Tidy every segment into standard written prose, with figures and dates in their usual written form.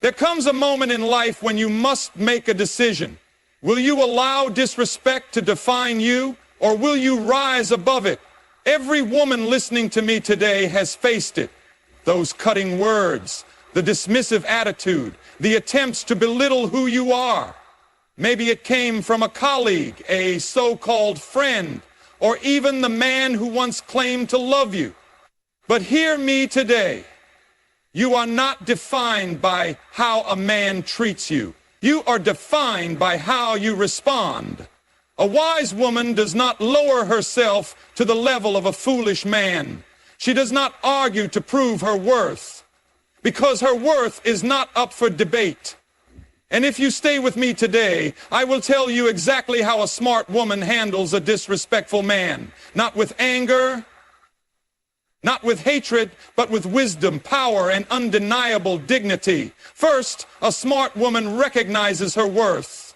There comes a moment in life when you must make a decision. Will you allow disrespect to define you, or will you rise above it? Every woman listening to me today has faced it. Those cutting words, the dismissive attitude, the attempts to belittle who you are. Maybe it came from a colleague, a so-called friend, or even the man who once claimed to love you. But hear me today. You are not defined by how a man treats you. You are defined by how you respond. A wise woman does not lower herself to the level of a foolish man. She does not argue to prove her worth, because her worth is not up for debate. And if you stay with me today, I will tell you exactly how a smart woman handles a disrespectful man. Not with anger, not with hatred, but with wisdom, power, and undeniable dignity. First, a smart woman recognizes her worth.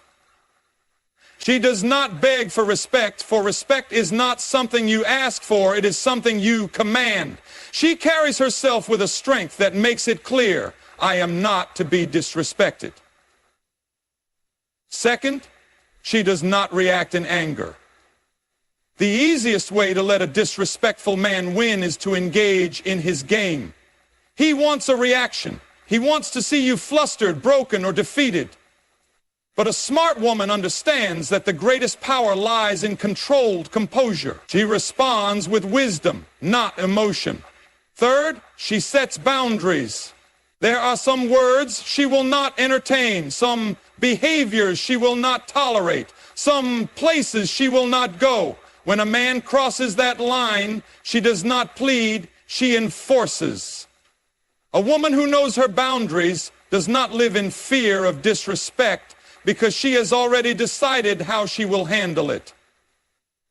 She does not beg for respect is not something you ask for, it is something you command. She carries herself with a strength that makes it clear, I am not to be disrespected. Second, she does not react in anger. The easiest way to let a disrespectful man win is to engage in his game. He wants a reaction. He wants to see you flustered, broken, or defeated. But a smart woman understands that the greatest power lies in controlled composure. She responds with wisdom, not emotion. Third, she sets boundaries. There are some words she will not entertain, some behaviors she will not tolerate, some places she will not go. When a man crosses that line, she does not plead, she enforces. A woman who knows her boundaries does not live in fear of disrespect because she has already decided how she will handle it.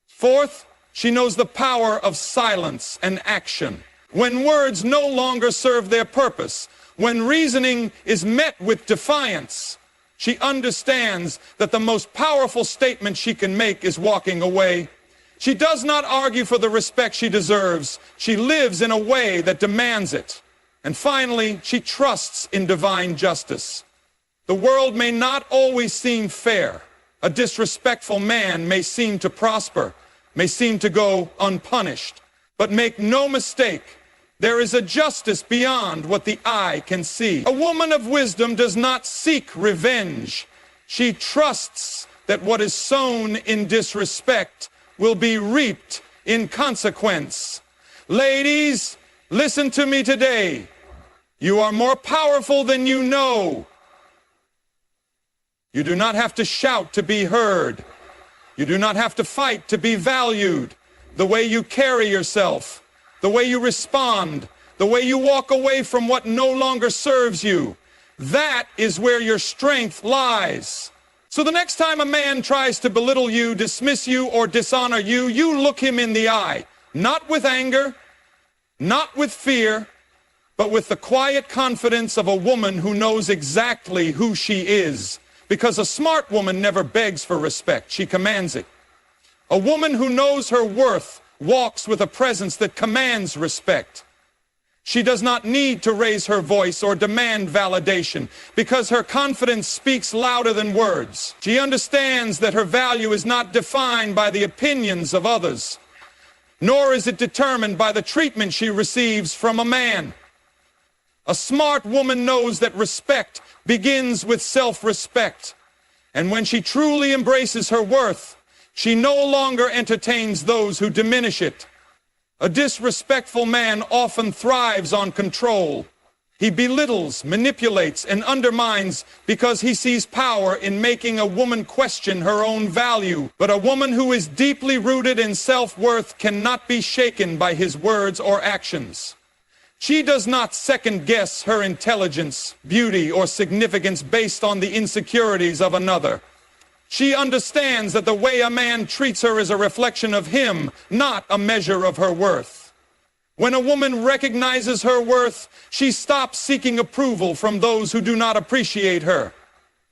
Fourth, she knows the power of silence and action. When words no longer serve their purpose, when reasoning is met with defiance, she understands that the most powerful statement she can make is walking away. She does not argue for the respect she deserves. She lives in a way that demands it. And finally, she trusts in divine justice. The world may not always seem fair. A disrespectful man may seem to prosper, may seem to go unpunished. But make no mistake, there is a justice beyond what the eye can see. A woman of wisdom does not seek revenge. She trusts that what is sown in disrespect will be reaped in consequence. Ladies, listen to me today. You are more powerful than you know. You do not have to shout to be heard. You do not have to fight to be valued. The way you carry yourself, the way you respond, the way you walk away from what no longer serves you, that is where your strength lies. So the next time a man tries to belittle you, dismiss you, or dishonor you, you look him in the eye, not with anger, not with fear, but with the quiet confidence of a woman who knows exactly who she is. Because a smart woman never begs for respect, she commands it. A woman who knows her worth walks with a presence that commands respect. She does not need to raise her voice or demand validation because her confidence speaks louder than words. She understands that her value is not defined by the opinions of others, nor is it determined by the treatment she receives from a man. A smart woman knows that respect begins with self-respect, and when she truly embraces her worth, she no longer entertains those who diminish it. A disrespectful man often thrives on control. He belittles, manipulates, and undermines because he sees power in making a woman question her own value. But a woman who is deeply rooted in self-worth cannot be shaken by his words or actions. She does not second-guess her intelligence, beauty, or significance based on the insecurities of another. She understands that the way a man treats her is a reflection of him, not a measure of her worth. When a woman recognizes her worth, she stops seeking approval from those who do not appreciate her.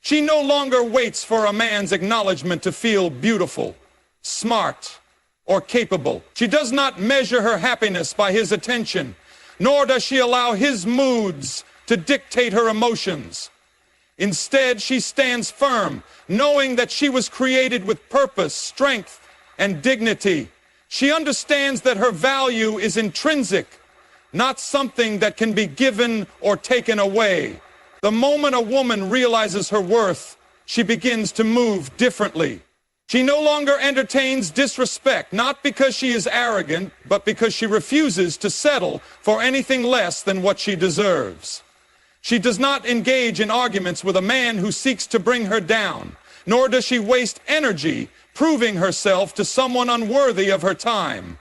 She no longer waits for a man's acknowledgement to feel beautiful, smart, or capable. She does not measure her happiness by his attention, nor does she allow his moods to dictate her emotions. Instead, she stands firm, knowing that she was created with purpose, strength, and dignity. She understands that her value is intrinsic, not something that can be given or taken away. The moment a woman realizes her worth, she begins to move differently. She no longer entertains disrespect, not because she is arrogant, but because she refuses to settle for anything less than what she deserves. She does not engage in arguments with a man who seeks to bring her down, nor does she waste energy proving herself to someone unworthy of her time.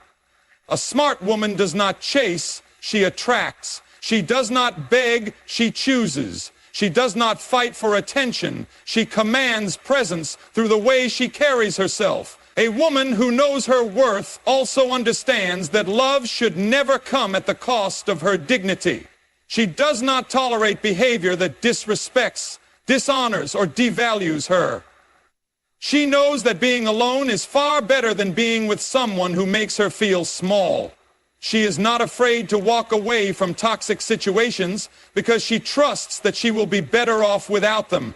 A smart woman does not chase, she attracts. She does not beg, she chooses. She does not fight for attention, she commands presence through the way she carries herself. A woman who knows her worth also understands that love should never come at the cost of her dignity. She does not tolerate behavior that disrespects, dishonors, or devalues her. She knows that being alone is far better than being with someone who makes her feel small. She is not afraid to walk away from toxic situations because she trusts that she will be better off without them.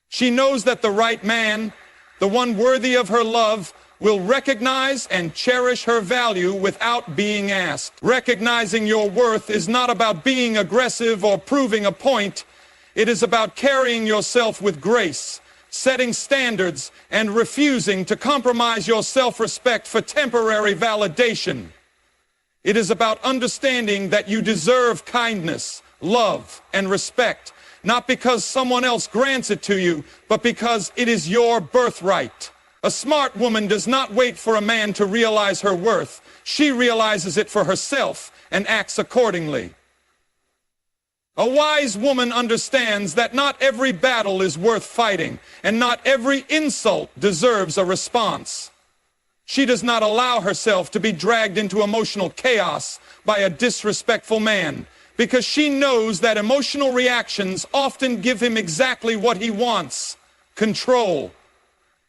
She knows that the right man, the one worthy of her love, will recognize and cherish her value without being asked. Recognizing your worth is not about being aggressive or proving a point. It is about carrying yourself with grace, setting standards, and refusing to compromise your self-respect for temporary validation. It is about understanding that you deserve kindness, love, and respect, not because someone else grants it to you, but because it is your birthright. A smart woman does not wait for a man to realize her worth. She realizes it for herself and acts accordingly. A wise woman understands that not every battle is worth fighting, and not every insult deserves a response. She does not allow herself to be dragged into emotional chaos by a disrespectful man, because she knows that emotional reactions often give him exactly what he wants: control.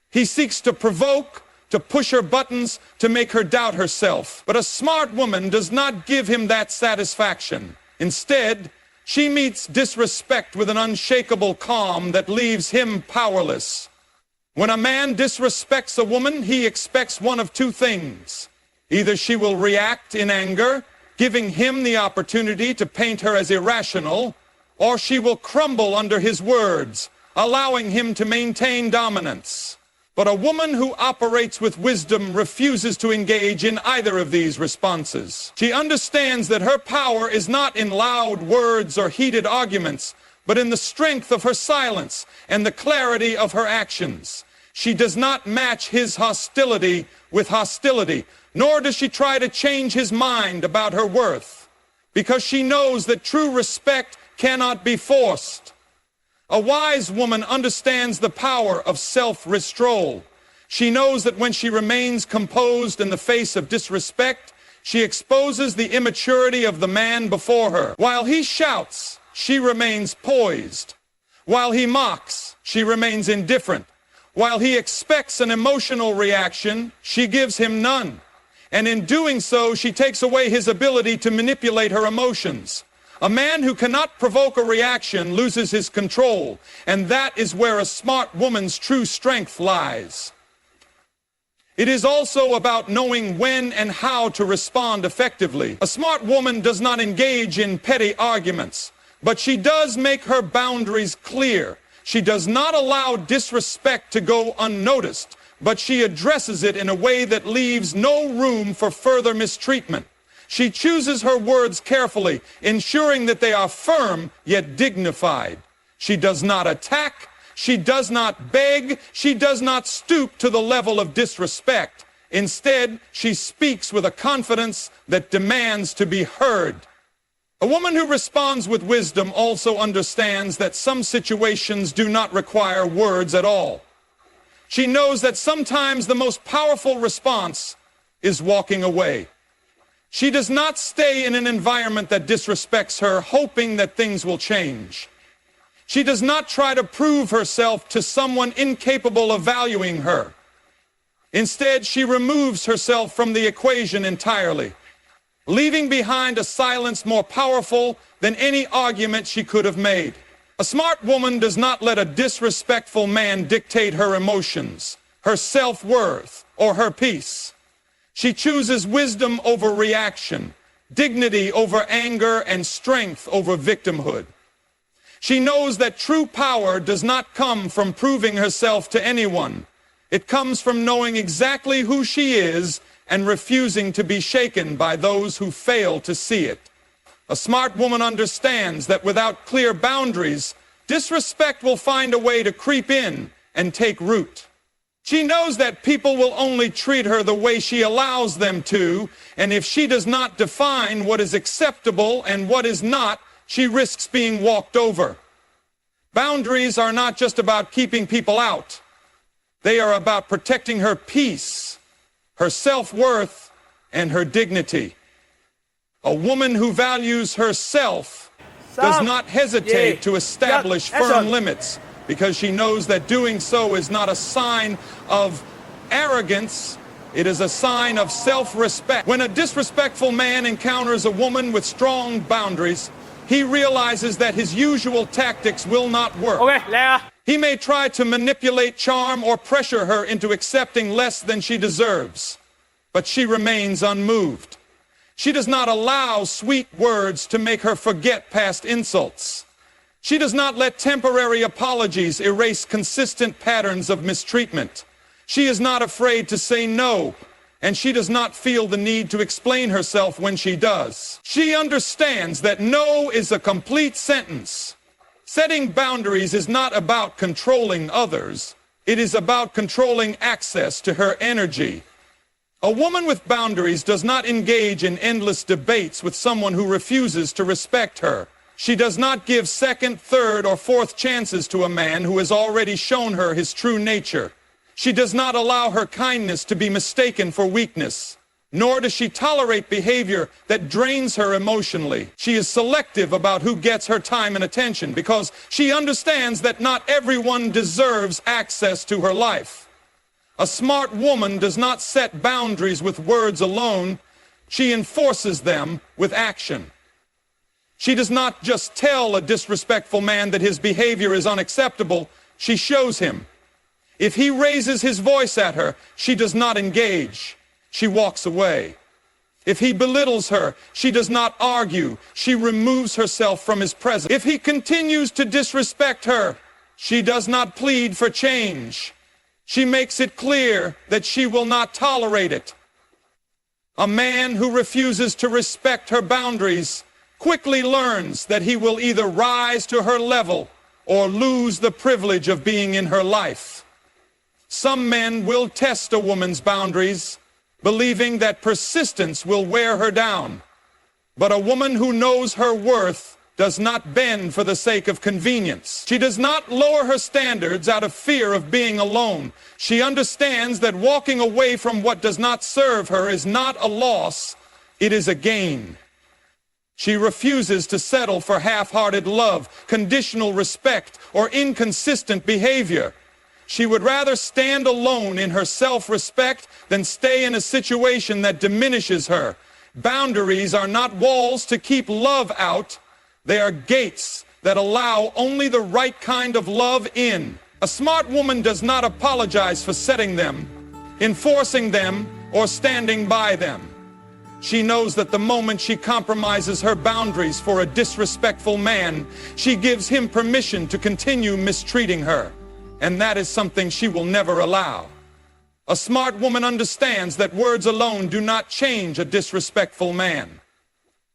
He seeks to provoke, to push her buttons, to make her doubt herself. But a smart woman does not give him that satisfaction. Instead, she meets disrespect with an unshakable calm that leaves him powerless. When a man disrespects a woman, he expects one of two things. Either she will react in anger, giving him the opportunity to paint her as irrational, or she will crumble under his words, allowing him to maintain dominance. But a woman who operates with wisdom refuses to engage in either of these responses. She understands that her power is not in loud words or heated arguments, but in the strength of her silence and the clarity of her actions. She does not match his hostility with hostility, nor does she try to change his mind about her worth, because she knows that true respect cannot be forced. A wise woman understands the power of self-restraint. She knows that when she remains composed in the face of disrespect, she exposes the immaturity of the man before her. While he shouts, she remains poised. While he mocks, she remains indifferent. While he expects an emotional reaction, she gives him none. And in doing so, she takes away his ability to manipulate her emotions. A man who cannot provoke a reaction loses his control, and that is where a smart woman's true strength lies. It is also about knowing when and how to respond effectively. A smart woman does not engage in petty arguments, but she does make her boundaries clear. She does not allow disrespect to go unnoticed, but she addresses it in a way that leaves no room for further mistreatment. She chooses her words carefully, ensuring that they are firm yet dignified. She does not attack, she does not beg, she does not stoop to the level of disrespect. Instead, she speaks with a confidence that demands to be heard. A woman who responds with wisdom also understands that some situations do not require words at all. She knows that sometimes the most powerful response is walking away. She does not stay in an environment that disrespects her, hoping that things will change. She does not try to prove herself to someone incapable of valuing her. Instead, she removes herself from the equation entirely. leaving behind a silence more powerful than any argument she could have made. A smart woman does not let a disrespectful man dictate her emotions, her self-worth, or her peace. She chooses wisdom over reaction, dignity over anger, and strength over victimhood. She knows that true power does not come from proving herself to anyone. It comes from knowing exactly who she is and refusing to be shaken by those who fail to see it. A smart woman understands that without clear boundaries, disrespect will find a way to creep in and take root. She knows that people will only treat her the way she allows them to, and if she does not define what is acceptable and what is not, she risks being walked over. Boundaries are not just about keeping people out. They are about protecting her peace, her self-worth, and her dignity. A woman who values herself does not hesitate to establish firm limits because she knows that doing so is not a sign of arrogance, it is a sign of self-respect. When a disrespectful man encounters a woman with strong boundaries, he realizes that his usual tactics will not work. He may try to manipulate, charm, or pressure her into accepting less than she deserves, but she remains unmoved. She does not allow sweet words to make her forget past insults. She does not let temporary apologies erase consistent patterns of mistreatment. She is not afraid to say no, and she does not feel the need to explain herself when she does. She understands that no is a complete sentence. Setting boundaries is not about controlling others. It is about controlling access to her energy. A woman with boundaries does not engage in endless debates with someone who refuses to respect her. She does not give second, third, or fourth chances to a man who has already shown her his true nature. She does not allow her kindness to be mistaken for weakness, nor does she tolerate behavior that drains her emotionally. She is selective about who gets her time and attention because she understands that not everyone deserves access to her life. A smart woman does not set boundaries with words alone. She enforces them with action. She does not just tell a disrespectful man that his behavior is unacceptable. She shows him. If he raises his voice at her, she does not engage. She walks away. If he belittles her, she does not argue. She removes herself from his presence. If he continues to disrespect her, she does not plead for change. She makes it clear that she will not tolerate it. A man who refuses to respect her boundaries quickly learns that he will either rise to her level or lose the privilege of being in her life. Some men will test a woman's boundaries, believing that persistence will wear her down. But a woman who knows her worth does not bend for the sake of convenience. She does not lower her standards out of fear of being alone. She understands that walking away from what does not serve her is not a loss, it is a gain. She refuses to settle for half-hearted love, conditional respect, or inconsistent behavior. She would rather stand alone in her self-respect than stay in a situation that diminishes her. Boundaries are not walls to keep love out. They are gates that allow only the right kind of love in. A smart woman does not apologize for setting them, enforcing them, or standing by them. She knows that the moment she compromises her boundaries for a disrespectful man, she gives him permission to continue mistreating her. And that is something she will never allow. A smart woman understands that words alone do not change a disrespectful man.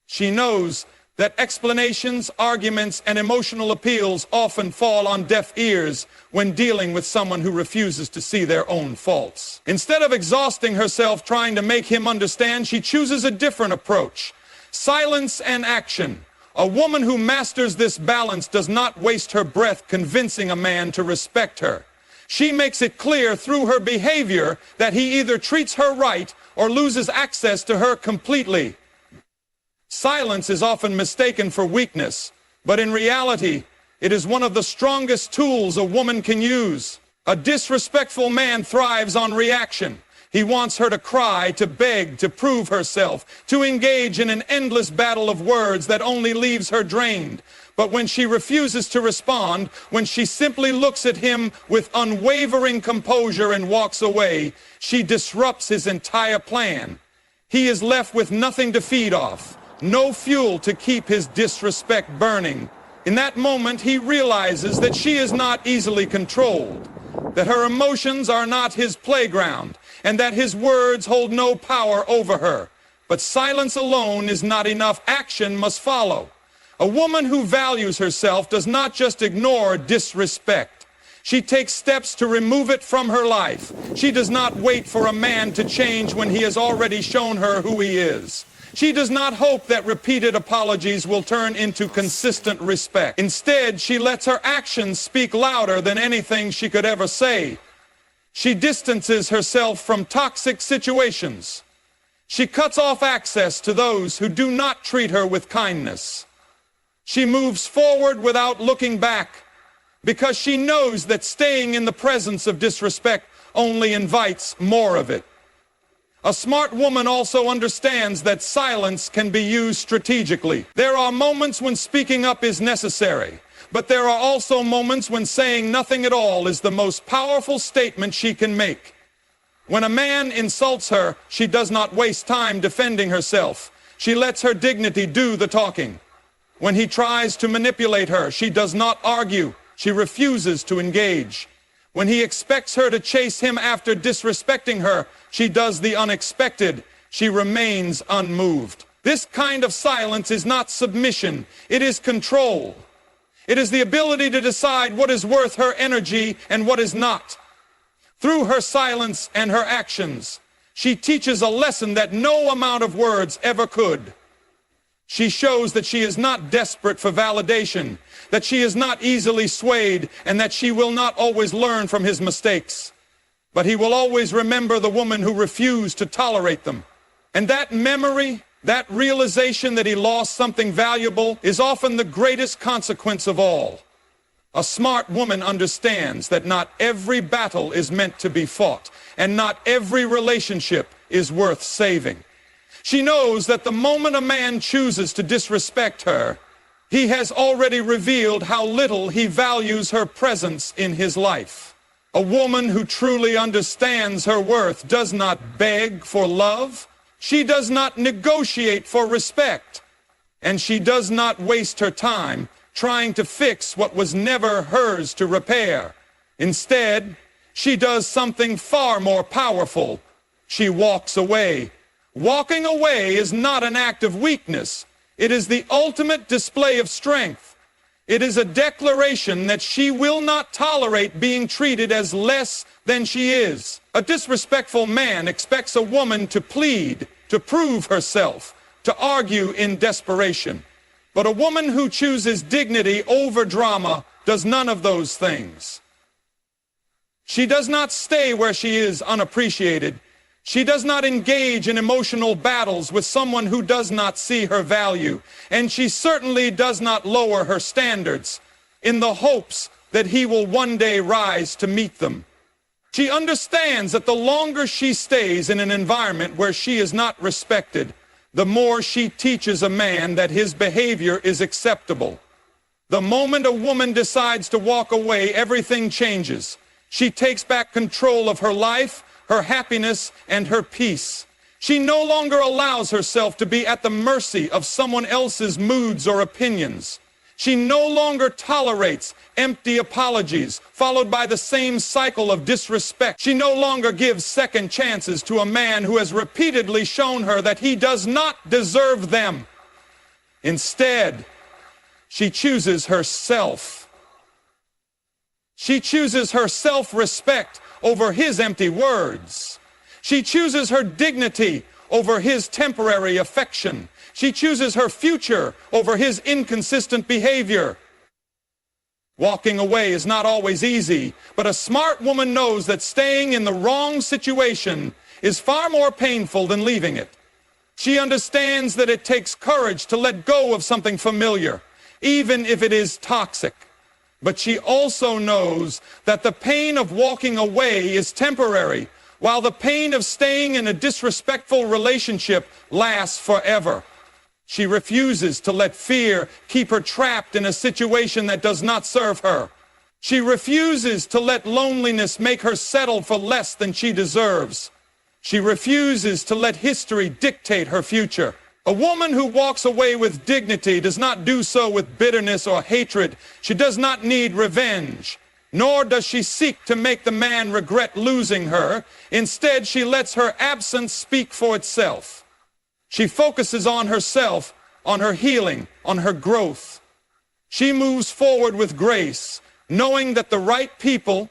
She knows that explanations, arguments, and emotional appeals often fall on deaf ears when dealing with someone who refuses to see their own faults. Instead of exhausting herself trying to make him understand, she chooses a different approach: silence and action. A woman who masters this balance does not waste her breath convincing a man to respect her. She makes it clear through her behavior that he either treats her right or loses access to her completely. Silence is often mistaken for weakness, but in reality, it is one of the strongest tools a woman can use. A disrespectful man thrives on reaction. He wants her to cry, to beg, to prove herself, to engage in an endless battle of words that only leaves her drained. But when she refuses to respond, when she simply looks at him with unwavering composure and walks away, she disrupts his entire plan. He is left with nothing to feed off, no fuel to keep his disrespect burning. In that moment, he realizes that she is not easily controlled, that her emotions are not his playground, and that his words hold no power over her. But silence alone is not enough. Action must follow. A woman who values herself does not just ignore disrespect. She takes steps to remove it from her life. She does not wait for a man to change when he has already shown her who he is. She does not hope that repeated apologies will turn into consistent respect. Instead, she lets her actions speak louder than anything she could ever say. She distances herself from toxic situations. She cuts off access to those who do not treat her with kindness. She moves forward without looking back because she knows that staying in the presence of disrespect only invites more of it. A smart woman also understands that silence can be used strategically. There are moments when speaking up is necessary, but there are also moments when saying nothing at all is the most powerful statement she can make. When a man insults her, she does not waste time defending herself. She lets her dignity do the talking. When he tries to manipulate her, she does not argue. She refuses to engage. When he expects her to chase him after disrespecting her, she does the unexpected. She remains unmoved. This kind of silence is not submission. It is control. It is the ability to decide what is worth her energy and what is not. Through her silence and her actions, she teaches a lesson that no amount of words ever could. She shows that she is not desperate for validation, that she is not easily swayed, and that she will not always learn from his mistakes. But he will always remember the woman who refused to tolerate them. And that memory, that realization that he lost something valuable, is often the greatest consequence of all. A smart woman understands that not every battle is meant to be fought, and not every relationship is worth saving. She knows that the moment a man chooses to disrespect her, he has already revealed how little he values her presence in his life. A woman who truly understands her worth does not beg for love. She does not negotiate for respect. And she does not waste her time trying to fix what was never hers to repair. Instead, she does something far more powerful. She walks away. Walking away is not an act of weakness. It is the ultimate display of strength. It is a declaration that she will not tolerate being treated as less than she is. A disrespectful man expects a woman to plead, to prove herself, to argue in desperation. But a woman who chooses dignity over drama does none of those things. She does not stay where she is unappreciated. She does not engage in emotional battles with someone who does not see her value. And she certainly does not lower her standards in the hopes that he will one day rise to meet them. She understands that the longer she stays in an environment where she is not respected, the more she teaches a man that his behavior is acceptable. The moment a woman decides to walk away, everything changes. She takes back control of her life, her happiness, and her peace. She no longer allows herself to be at the mercy of someone else's moods or opinions. She no longer tolerates empty apologies followed by the same cycle of disrespect. She no longer gives second chances to a man who has repeatedly shown her that he does not deserve them. Instead, she chooses herself. She chooses her self-respect over his empty words. She chooses her dignity over his temporary affection. She chooses her future over his inconsistent behavior. Walking away is not always easy, but a smart woman knows that staying in the wrong situation is far more painful than leaving it. She understands that it takes courage to let go of something familiar, even if it is toxic. But she also knows that the pain of walking away is temporary, while the pain of staying in a disrespectful relationship lasts forever. She refuses to let fear keep her trapped in a situation that does not serve her. She refuses to let loneliness make her settle for less than she deserves. She refuses to let history dictate her future. A woman who walks away with dignity does not do so with bitterness or hatred. She does not need revenge, nor does she seek to make the man regret losing her. Instead, she lets her absence speak for itself. She focuses on herself, on her healing, on her growth. She moves forward with grace, knowing that the right people,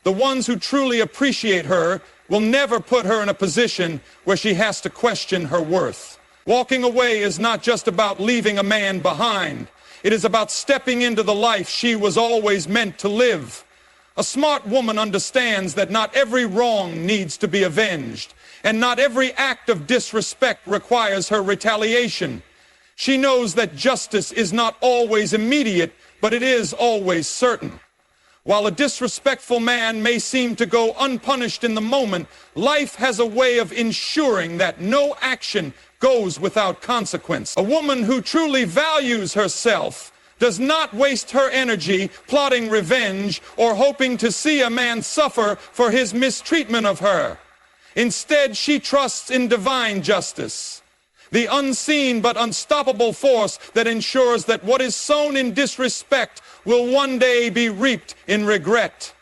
the ones who truly appreciate her, will never put her in a position where she has to question her worth. Walking away is not just about leaving a man behind. It is about stepping into the life she was always meant to live. A smart woman understands that not every wrong needs to be avenged, and not every act of disrespect requires her retaliation. She knows that justice is not always immediate, but it is always certain. While a disrespectful man may seem to go unpunished in the moment, life has a way of ensuring that no action goes without consequence. A woman who truly values herself does not waste her energy plotting revenge or hoping to see a man suffer for his mistreatment of her. Instead, she trusts in divine justice, the unseen but unstoppable force that ensures that what is sown in disrespect will one day be reaped in regret.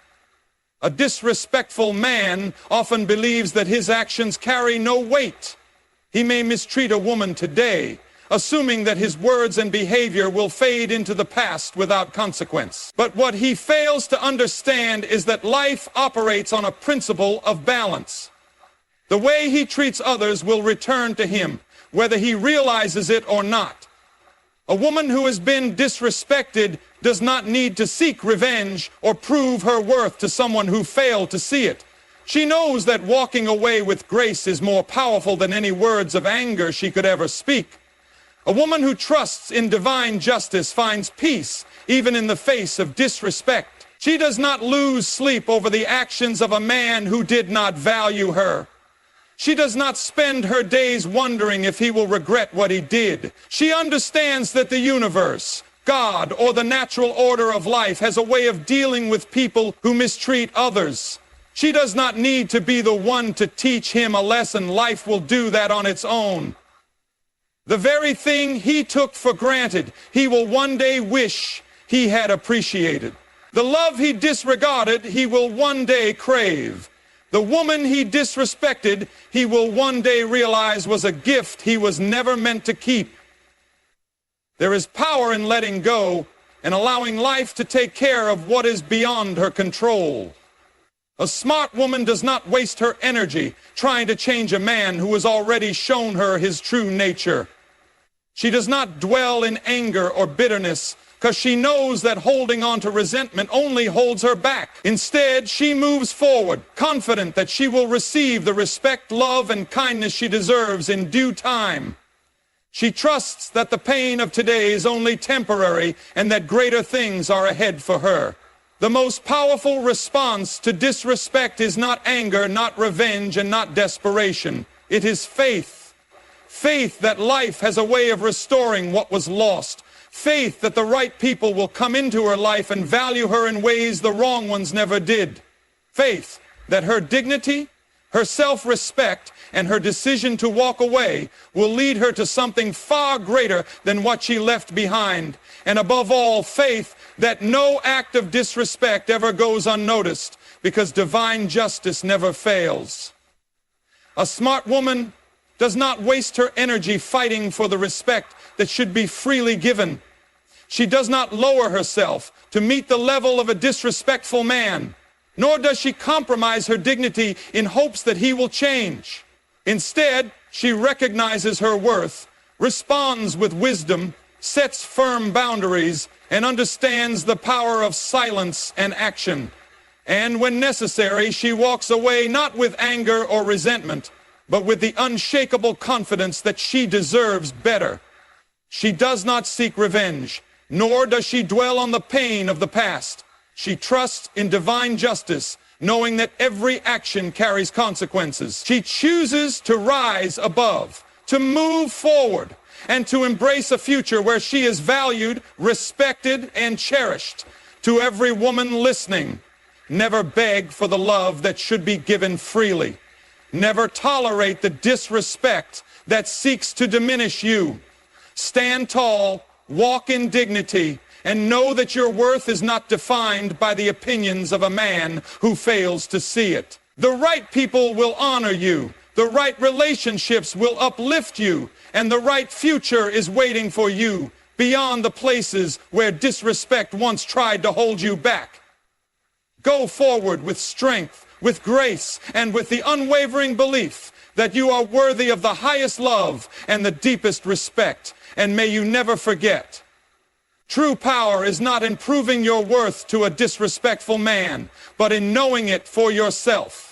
A disrespectful man often believes that his actions carry no weight. He may mistreat a woman today, assuming that his words and behavior will fade into the past without consequence. But what he fails to understand is that life operates on a principle of balance. The way he treats others will return to him, whether he realizes it or not. A woman who has been disrespected does not need to seek revenge or prove her worth to someone who failed to see it. She knows that walking away with grace is more powerful than any words of anger she could ever speak. A woman who trusts in divine justice finds peace even in the face of disrespect. She does not lose sleep over the actions of a man who did not value her. She does not spend her days wondering if he will regret what he did. She understands that the universe, God, or the natural order of life has a way of dealing with people who mistreat others. She does not need to be the one to teach him a lesson. Life will do that on its own. The very thing he took for granted, he will one day wish he had appreciated. The love he disregarded, he will one day crave. The woman he disrespected, he will one day realize was a gift he was never meant to keep. There is power in letting go and allowing life to take care of what is beyond her control. A smart woman does not waste her energy trying to change a man who has already shown her his true nature. She does not dwell in anger or bitterness because she knows that holding on to resentment only holds her back. Instead, she moves forward, confident that she will receive the respect, love, and kindness she deserves in due time. She trusts that the pain of today is only temporary and that greater things are ahead for her. The most powerful response to disrespect is not anger, not revenge, and not desperation. It is faith. Faith that life has a way of restoring what was lost. Faith that the right people will come into her life and value her in ways the wrong ones never did. Faith that her dignity, her self-respect, and her decision to walk away will lead her to something far greater than what she left behind. And above all, faith that no act of disrespect ever goes unnoticed because divine justice never fails. A smart woman does not waste her energy fighting for the respect that should be freely given. She does not lower herself to meet the level of a disrespectful man, nor does she compromise her dignity in hopes that he will change. Instead, she recognizes her worth, responds with wisdom, sets firm boundaries, and understands the power of silence and action. And when necessary, she walks away not with anger or resentment, but with the unshakable confidence that she deserves better. She does not seek revenge, nor does she dwell on the pain of the past. She trusts in divine justice, knowing that every action carries consequences. She chooses to rise above, to move forward, and to embrace a future where she is valued, respected, and cherished. To every woman listening, never beg for the love that should be given freely. Never tolerate the disrespect that seeks to diminish you. Stand tall, walk in dignity, and know that your worth is not defined by the opinions of a man who fails to see it. The right people will honor you. The right relationships will uplift you. And the right future is waiting for you beyond the places where disrespect once tried to hold you back. Go forward with strength, with grace, and with the unwavering belief that you are worthy of the highest love and the deepest respect. And may you never forget, true power is not in proving your worth to a disrespectful man, but in knowing it for yourself.